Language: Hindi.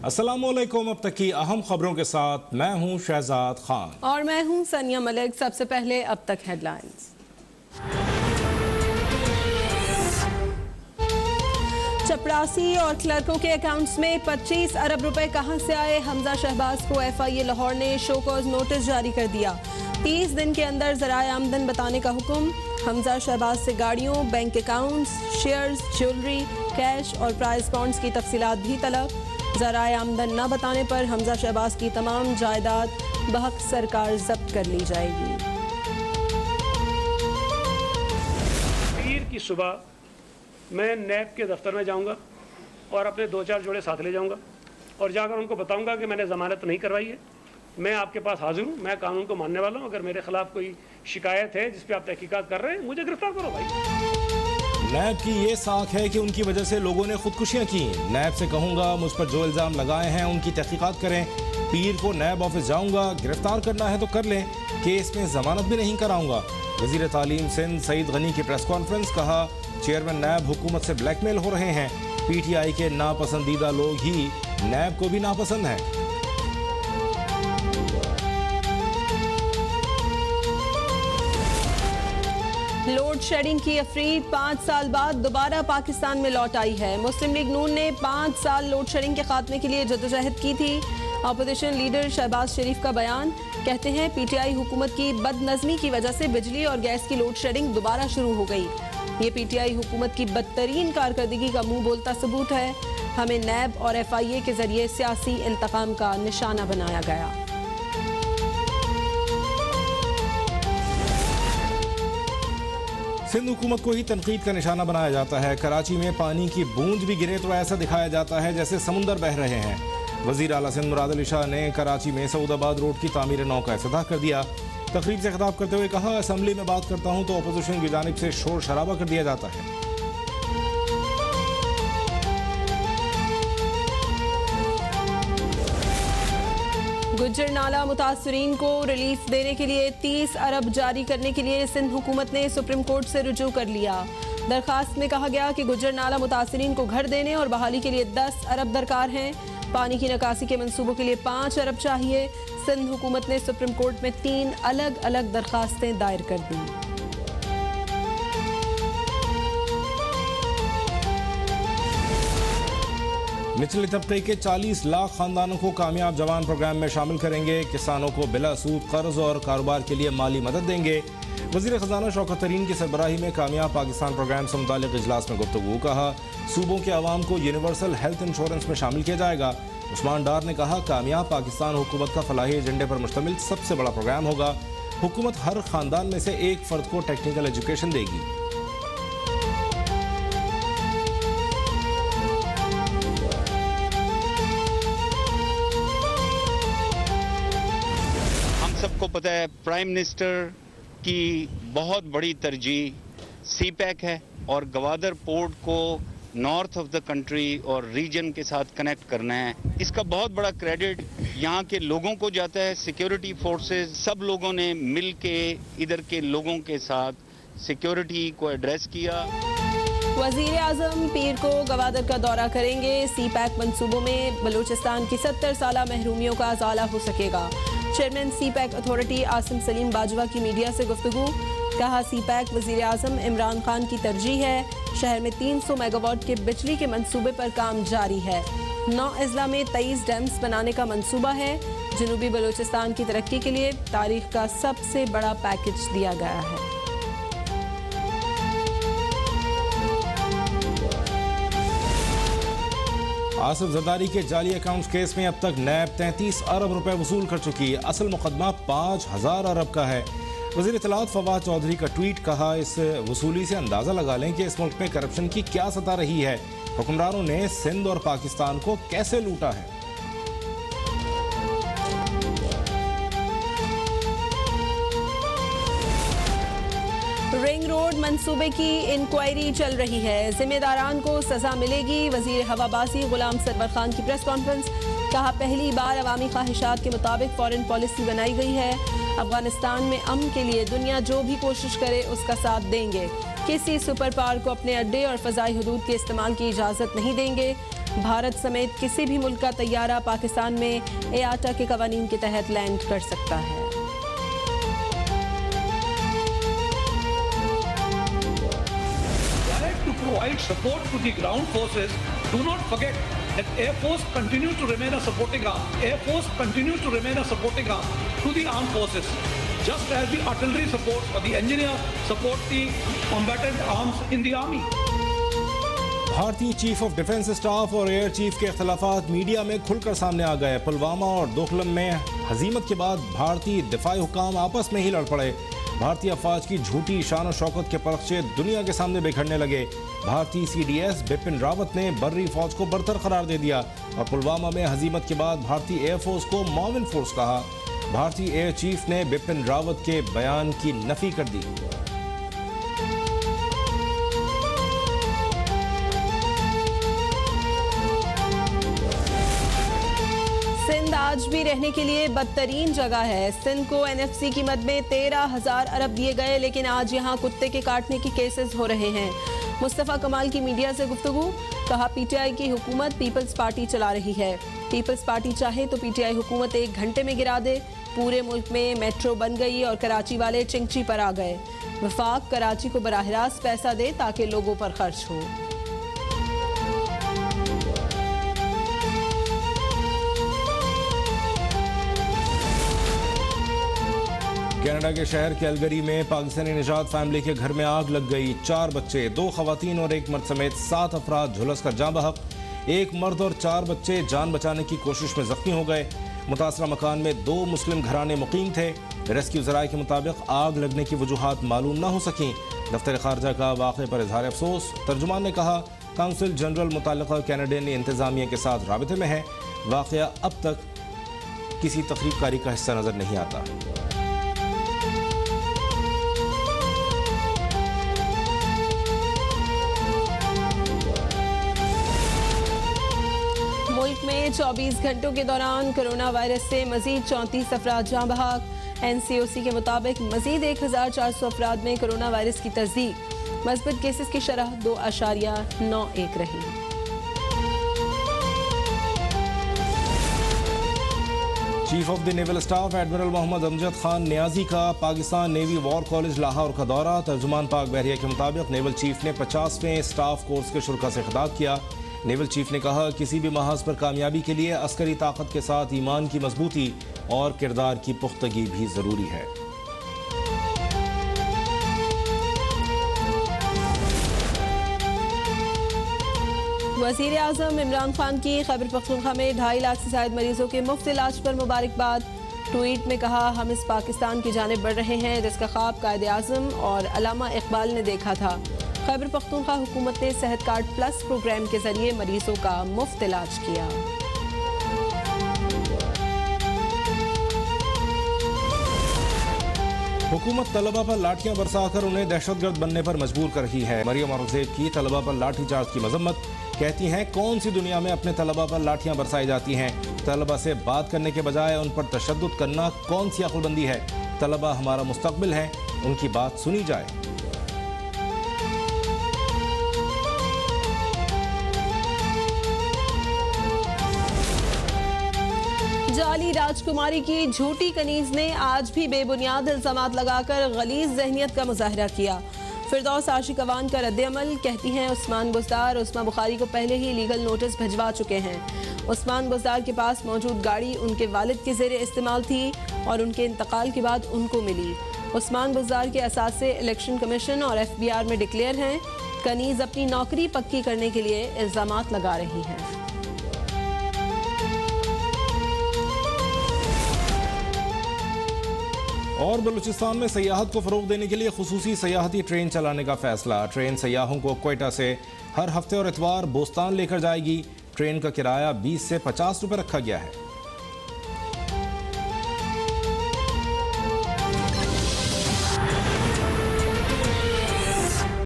अस्सलामुअलैकुम। अब तक की अहम खबरों के साथ मैं हूं शहजाद खान और मैं हूं सनिया मलिक। सबसे पहले अब तक हेडलाइंस। चपरासी और क्लर्कों के अकाउंट्स में 25 अरब रुपए कहां से आए? हमजा शहबाज को FIA लाहौर ने शो कॉज नोटिस जारी कर दिया। 30 दिन के अंदर ज़राए आमदन बताने का हुक्म। हमजा शहबाज से गाड़ियों, bank accounts, shares, jewellery, cash और प्राइज बॉन्ड्स की तफसीलात भी तलब। ज़राए आमदन न बताने पर हमजा शहबाज की तमाम जायदाद बहक सरकार जब्त कर ली जाएगी। पीर की सुबह मैं नैब के दफ्तर में जाऊंगा और अपने 2-4 जोड़े साथ ले जाऊंगा और जाकर उनको बताऊंगा कि मैंने ज़मानत नहीं करवाई है, मैं आपके पास हाजिर हूँ, मैं कानून को मानने वाला हूँ। अगर मेरे खिलाफ कोई शिकायत है जिस पे आप तहकीकात कर रहे हैं, मुझे गिरफ्तार करो भाई। नैब की ये साख है कि उनकी वजह से लोगों ने खुदकुशियां की। नैब से कहूंगा मुझ पर जो इल्ज़ाम लगाए हैं उनकी तहकीकात करें। पीर को नैब ऑफिस जाऊंगा, गिरफ्तार करना है तो कर लें, केस में जमानत भी नहीं कराऊंगा। वज़ीर तालीम सिंध सईद गनी की प्रेस कॉन्फ्रेंस, कहा चेयरमैन नैब हुकूमत से ब्लैकमेल हो रहे हैं। PTI के नापसंदीदा लोग ही नैब को भी नापसंद हैं। लोड शेडिंग की अफरीद 5 साल बाद दोबारा पाकिस्तान में लौट आई है। मुस्लिम लीग नून ने 5 साल लोड शेडिंग के खात्मे के लिए जद्दोजहद की थी। अपोजिशन लीडर शहबाज शरीफ का बयान, कहते हैं PTI हुकूमत की बदनज़मी की वजह से बिजली और गैस की लोड शेडिंग दोबारा शुरू हो गई। ये PTI हुकूमत की बदतरीन कारकर्दगी का मुंह बोलता सबूत है। हमें नैब और FIA के जरिए सियासी इंतकाम का निशाना बनाया गया। सिंध हुकूमत को ही तनकीद का निशाना बनाया जाता है। कराची में पानी की बूंद भी गिरे तो ऐसा दिखाया जाता है जैसे समुंदर बह रहे हैं। वज़ीर आला सिंध मुराद अली शाह ने कराची में सऊदाबाद रोड की तामीर नौ का इफ्तिताह कर दिया। तकरीब से खिताब करते हुए कहा, असम्बली में बात करता हूँ तो अपोजिशन की जानिब से शोर शराबा कर दिया जाता है। गुज्जर नाला मुतासरीन को रिलीफ देने के लिए 30 अरब जारी करने के लिए सिंध हुकूमत ने सुप्रीम कोर्ट से रुजू कर लिया। दरखास्त में कहा गया कि गुज्जर नाला मुतासरीन को घर देने और बहाली के लिए 10 अरब दरकार हैं। पानी की निकासी के मंसूबों के लिए 5 अरब चाहिए। सिंध हुकूमत ने सुप्रीम कोर्ट में 3 अलग अलग दरखास्तें दायर कर दी। निचले तबके के 40 लाख खानदानों को कामयाब जवान प्रोग्राम में शामिल करेंगे। किसानों को बिला सूद कर्ज और कारोबार के लिए माली मदद देंगे। वज़ीर ख़जाना शौकत तरीन की सरबराही में कामयाब पाकिस्तान प्रोग्राम से मुतालिक इजलास में गुफ्तगू, कहा सूबों के अवाम को यूनिवर्सल हेल्थ इंश्योरेंस में शामिल किया जाएगा। उस्मान डार ने कहा कामयाब पाकिस्तान हुकूमत का फलाही एजेंडे पर मुश्तमिल सबसे बड़ा प्रोग्राम होगा। हुकूमत हर खानदान में से एक फ़र्द को टेक्निकल एजुकेशन देगी। सबको पता है प्राइम मिनिस्टर की बहुत बड़ी तरजीह CPEC है और गवादर पोर्ट को नॉर्थ ऑफ द कंट्री और रीजन के साथ कनेक्ट करना है। इसका बहुत बड़ा क्रेडिट यहाँ के लोगों को जाता है। सिक्योरिटी फोर्सेस सब लोगों ने मिल के इधर के लोगों के साथ सिक्योरिटी को एड्रेस किया। वज़ीर आज़म पीर को गवादर का दौरा करेंगे। CPEC मंसूबों में बलूचिस्तान की 70 साला महरूमियों का अजाला हो सकेगा। Chairman CPEC authority Asim Salim Bajwa की मीडिया से गुफ्तगू, कहा CPEC वज़ीर आज़म इमरान खान की तरजीह है। शहर में 300 मेगावाट के बिजली के मंसूबे पर काम जारी है। 9 अजला में 23 डैम्स बनाने का मंसूबा है। जनूबी बलूचिस्तान की तरक्की के लिए तारीख का सबसे बड़ा पैकेज दिया गया है। आसिफ जरदारी के जाली अकाउंट्स केस में अब तक नैब 33 अरब रुपए वसूल कर चुकी है। असल मुकदमा 5000 अरब का है। वज़ीर इत्तलात फवाद चौधरी का ट्वीट, कहा इस वसूली से अंदाज़ा लगा लें कि इस मुल्क में करप्शन की क्या सतह रही है। हुक्मरानों ने सिंध और पाकिस्तान को कैसे लूटा है। रिंग रोड मंसूबे की इंक्वायरी चल रही है। जिम्मेदारान को सजा मिलेगी। वजीर हवाबाजी गुलाम सरवर खान की प्रेस कॉन्फ्रेंस, कहा पहली बार अवामी ख्वाहिशात के मुताबिक फॉरेन पॉलिसी बनाई गई है। अफगानिस्तान में अमन के लिए दुनिया जो भी कोशिश करे उसका साथ देंगे। किसी सुपर पावर को अपने अड्डे और फजाई हदूद के इस्तेमाल की इजाज़त नहीं देंगे। भारत समेत किसी भी मुल्क का तैयारा पाकिस्तान में एआटा के कवानीन के तहत लैंड कर सकता है। To provide support to the ground forces, do not forget that Air Force continues to remain a supporting arm. Air Force continues to remain a supporting arm to the armed forces, just as the artillery supports or the engineer support the combatant arms in the army. भारतीय चीफ ऑफ डिफेंस स्टाफ और एयर चीफ के इख्तलाफात मीडिया में खुलकर सामने आ गए। पुलवामा और दोकलम में हजीमत के बाद भारतीय दिफाई हुकाम आपस में ही लड़ पड़े। भारतीय अफवाज की झूठी शान और शौकत के परखचे दुनिया के सामने बिखरने लगे। भारतीय CDS बिपिन रावत ने बर्री फौज को बरतर करार दे दिया और पुलवामा में हजीमत के बाद भारतीय एयरफोर्स को माविन फोर्स कहा। भारतीय एयर चीफ ने बिपिन रावत के बयान की नफी कर दी। सिंध आज भी रहने के लिए बदतरीन जगह है। सिंध को NFC की मद में 13,000 अरब दिए गए, लेकिन आज यहाँ कुत्ते के काटने के केसेस हो रहे हैं। मुस्तफ़ा कमाल की मीडिया से गुफ्तगू, कहा PTI की हुकूमत पीपल्स पार्टी चला रही है। पीपल्स पार्टी चाहे तो PTI हुकूमत 1 घंटे में गिरा दे। पूरे मुल्क में मेट्रो बन गई और कराची वाले चिंची पर आ गए। वफाक कराची को बराह रास्त पैसा दे ताकि लोगों पर खर्च हो। कनाडा के शहर कैलगरी में पाकिस्तानी निजात फैमिली के घर में आग लग गई। 4 बच्चे, 2 खवातीन और 1 मर्द समेत 7 अफराद झुलसकर जाँ बहक। 1 मर्द और 4 बच्चे जान बचाने की कोशिश में जख्मी हो गए। मुतासरा मकान में 2 मुस्लिम घराने मुकीम थे। रेस्क्यू ज़राए के मुताबिक आग लगने की वजूहात मालूम न हो सकीं। दफ्तर खारजा का वाक़े पर इजहार अफसोस। तर्जुमान ने कहा काउंसिल जनरल मुताल्लिक़ा कैनेडियन इंतज़ामिया के साथ राबिते में है। वाक़या अब तक किसी तकरीबकारी का हिस्सा नज़र नहीं आता। मुल्क में 24 घंटों के दौरान कोरोना वायरस से मजीद 34 अफराद जाँ बहक। NCOC के मुताबिक मजीद 1400 अफराद में कोरोना वायरस की तस्दीक। मस्बत केसेस की शरह 2.91 रही। Chief of the naval staff admiral Mohammad Amjad Khan Niazi का Pakistan navy war college Lahore का दौरा। तर्जुमान पाक बहरिया के मुताबिक नेवल चीफ ने 50वें स्टाफ कोर्स के शुरा से खिताब किया। नेवल चीफ ने कहा किसी भी महाज पर कामयाबी के लिए अस्करी ताकत के साथ ईमान की मजबूती और किरदार की पुख्तगी भी जरूरी है। वज़ीर आज़म इमरान खान की खैबर पख्तूनख्वा में 2.5 लाख से ज़ायद मरीजों के मुफ्त इलाज पर मुबारकबाद। ट्वीट में कहा हम इस पाकिस्तान की जानिब बढ़ रहे हैं जिसका ख्वाब कायदे आज़म और अल्लामा इकबाल ने देखा था। खैबर पख्तूनख्वा हुकूमत ने सेहत कार्ड प्लस प्रोग्राम के जरिए मरीजों का मुफ्त इलाज किया। हुकूमत तलबा पर लाठियां बरसाकर उन्हें दहशतगर्द बनने पर मजबूर कर रही है। मरियम औरंगजेब की तलबा पर लाठीचार्ज की मजम्मत, कहती हैं कौन सी दुनिया में अपने तलबा पर लाठियां बरसाई जाती हैं। तलबा से बात करने के बजाय उन पर तशद्दुद करना कौन सी अक्लबंदी है। तलबा हमारा मुस्तकबिल है, उनकी बात सुनी जाए। जाली राजकुमारी की झूठी कनीज ने आज भी बेबुनियाद इल्जामात लगाकर गलीज ज़हनियत का मुजाहरा किया। फिरदौस आशिक अवान का रद्द-ए-अमल, कहती हैं उस्मान बुज़दार उस्मा बुखारी को पहले ही लीगल नोटिस भिजवा चुके हैं। उस्मान बुज़दार के पास मौजूद गाड़ी उनके वालिद के ज़ेरे इस्तेमाल थी और उनके इंतकाल के बाद उनको मिली। उस्मान बुज़दार के असासे इलेक्शन कमीशन और FBR में डिक्लेयर हैं। कनीज अपनी नौकरी पक्की करने के लिए इल्जामात लगा रही हैं। और बलूचिस्तान में सयाहत को फ़रोग देने के लिए खुसूसी सयाहती ट्रेन चलाने का फैसला। ट्रेन सयाहों को क्वेटा से हर हफ्ते और इतवार बोस्तान लेकर जाएगी। ट्रेन का किराया 20 से 50 रुपये रखा गया है।